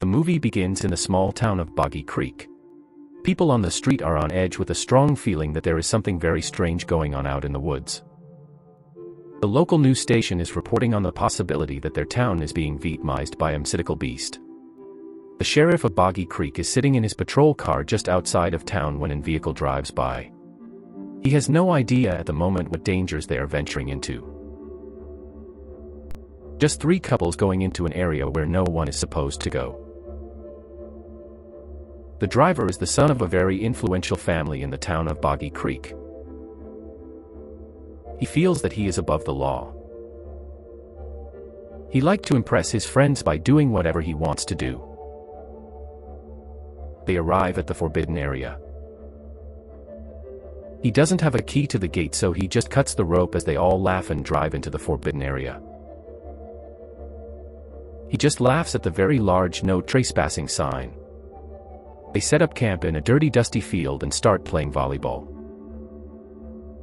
The movie begins in the small town of Boggy Creek. People on the street are on edge with a strong feeling that there is something very strange going on out in the woods. The local news station is reporting on the possibility that their town is being victimized by a mythical beast. The sheriff of Boggy Creek is sitting in his patrol car just outside of town when a vehicle drives by. He has no idea at the moment what dangers they are venturing into. Just 3 couples going into an area where no one is supposed to go. The driver is the son of a very influential family in the town of Boggy Creek. He feels that he is above the law. He likes to impress his friends by doing whatever he wants to do. They arrive at the forbidden area. He doesn't have a key to the gate, so he just cuts the rope as they all laugh and drive into the forbidden area. He just laughs at the very large "No Trespassing" sign. They set up camp in a dirty, dusty field and start playing volleyball.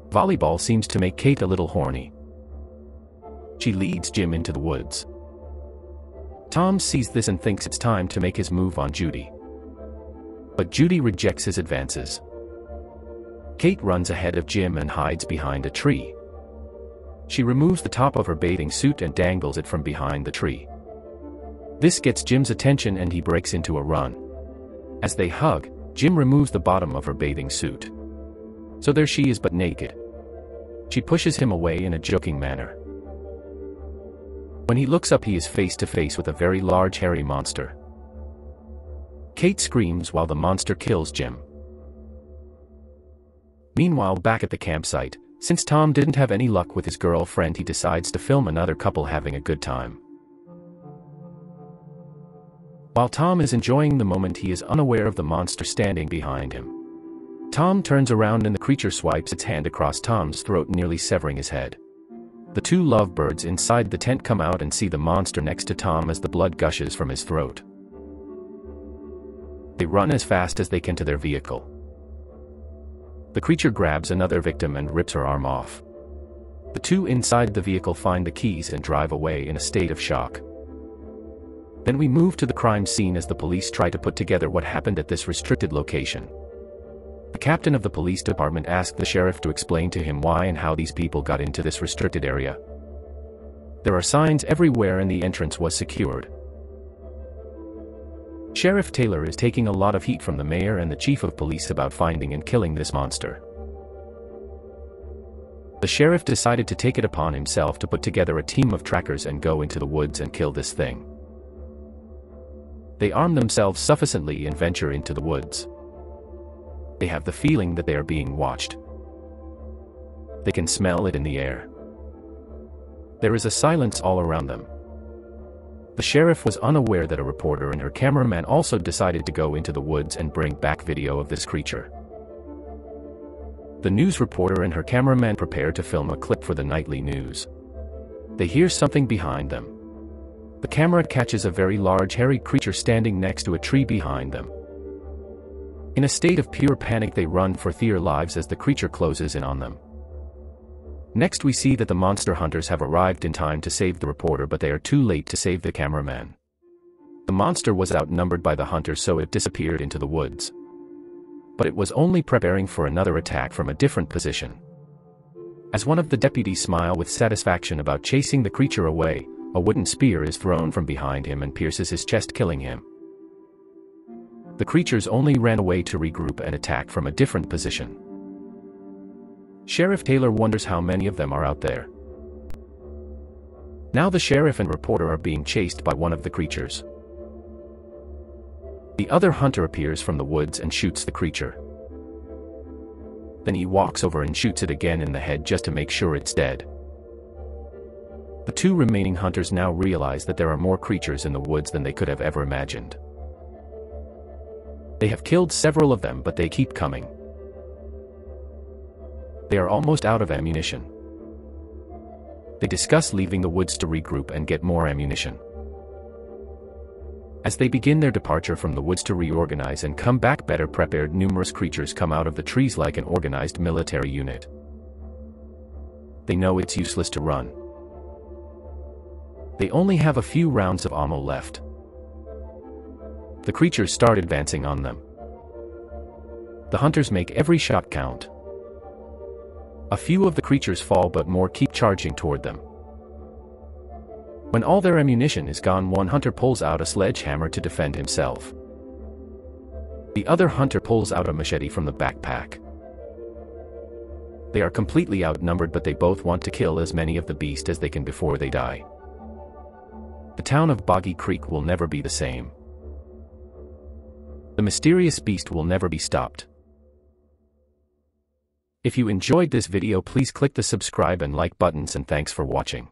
Volleyball seems to make Kate a little horny. She leads Jim into the woods. Tom sees this and thinks it's time to make his move on Judy. But Judy rejects his advances. Kate runs ahead of Jim and hides behind a tree. She removes the top of her bathing suit and dangles it from behind the tree. This gets Jim's attention and he breaks into a run. As they hug, Jim removes the bottom of her bathing suit. So there she is, but naked. She pushes him away in a joking manner. When he looks up, he is face to face with a very large hairy monster. Kate screams while the monster kills Jim. Meanwhile, back at the campsite, since Tom didn't have any luck with his girlfriend, he decides to film another couple having a good time. While Tom is enjoying the moment, he is unaware of the monster standing behind him. Tom turns around and the creature swipes its hand across Tom's throat, nearly severing his head. The 2 lovebirds inside the tent come out and see the monster next to Tom as the blood gushes from his throat. They run as fast as they can to their vehicle. The creature grabs another victim and rips her arm off. The 2 inside the vehicle find the keys and drive away in a state of shock. Then we move to the crime scene as the police try to put together what happened at this restricted location. The captain of the police department asks the sheriff to explain to him why and how these people got into this restricted area. There are signs everywhere and the entrance was secured. Sheriff Taylor is taking a lot of heat from the mayor and the chief of police about finding and killing this monster. The sheriff decided to take it upon himself to put together a team of trackers and go into the woods and kill this thing. They arm themselves sufficiently and venture into the woods. They have the feeling that they are being watched. They can smell it in the air. There is a silence all around them. The sheriff was unaware that a reporter and her cameraman also decided to go into the woods and bring back video of this creature. The news reporter and her cameraman prepare to film a clip for the nightly news. They hear something behind them. The camera catches a very large hairy creature standing next to a tree behind them. In a state of pure panic, they run for their lives as the creature closes in on them. Next we see that the monster hunters have arrived in time to save the reporter, but they are too late to save the cameraman. The monster was outnumbered by the hunters, so it disappeared into the woods. But it was only preparing for another attack from a different position. As one of the deputies smile with satisfaction about chasing the creature away, a wooden spear is thrown from behind him and pierces his chest, killing him. The creatures only ran away to regroup and attack from a different position. Sheriff Taylor wonders how many of them are out there. Now the sheriff and reporter are being chased by one of the creatures. The other hunter appears from the woods and shoots the creature. Then he walks over and shoots it again in the head just to make sure it's dead. The 2 remaining hunters now realize that there are more creatures in the woods than they could have ever imagined. They have killed several of them, but they keep coming. They are almost out of ammunition. They discuss leaving the woods to regroup and get more ammunition. As they begin their departure from the woods to reorganize and come back better prepared, numerous creatures come out of the trees like an organized military unit. They know it's useless to run. They only have a few rounds of ammo left. The creatures start advancing on them. The hunters make every shot count. A few of the creatures fall, but more keep charging toward them. When all their ammunition is gone, one hunter pulls out a sledgehammer to defend himself. The other hunter pulls out a machete from the backpack. They are completely outnumbered, but they both want to kill as many of the beast as they can before they die. The town of Boggy Creek will never be the same. The mysterious beast will never be stopped. If you enjoyed this video, please click the subscribe and like buttons, and thanks for watching.